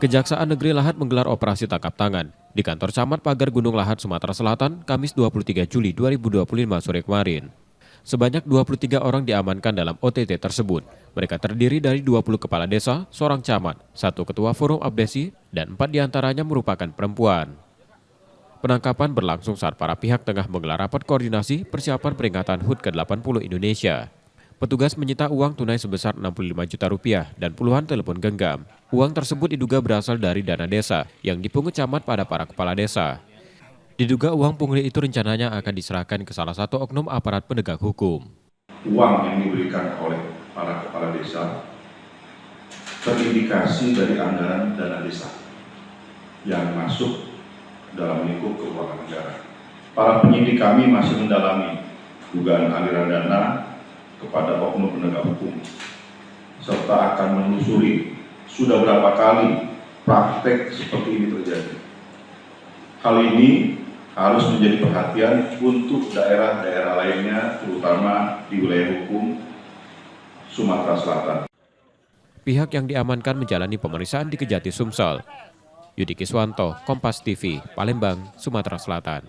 Kejaksaan Negeri Lahat menggelar operasi tangkap tangan di kantor Camat Pagar Gunung Lahat, Sumatera Selatan, Kamis 23 Juli 2025 sore kemarin. Sebanyak 23 orang diamankan dalam OTT tersebut. Mereka terdiri dari 20 kepala desa, seorang camat, 1 ketua forum abdesi, dan 4 diantaranya merupakan perempuan. Penangkapan berlangsung saat para pihak tengah menggelar rapat koordinasi persiapan peringatan HUT ke-80 Indonesia. Petugas menyita uang tunai sebesar 65 juta rupiah dan puluhan telepon genggam. Uang tersebut diduga berasal dari dana desa yang dipungut camat pada para kepala desa. Diduga uang pungli itu rencananya akan diserahkan ke salah satu oknum aparat penegak hukum. Uang yang diberikan oleh para kepala desa terindikasi dari anggaran dana desa yang masuk dalam lingkup keuangan negara. Para penyidik kami masih mendalami dugaan aliran dana kepada oknum penegak hukum, serta akan menelusuri sudah berapa kali praktek seperti ini terjadi. Hal ini harus menjadi perhatian untuk daerah-daerah lainnya, terutama di wilayah hukum Sumatera Selatan. Pihak yang diamankan menjalani pemeriksaan di Kejati Sumsel. Yudi Kiswanto, Kompas TV, Palembang, Sumatera Selatan.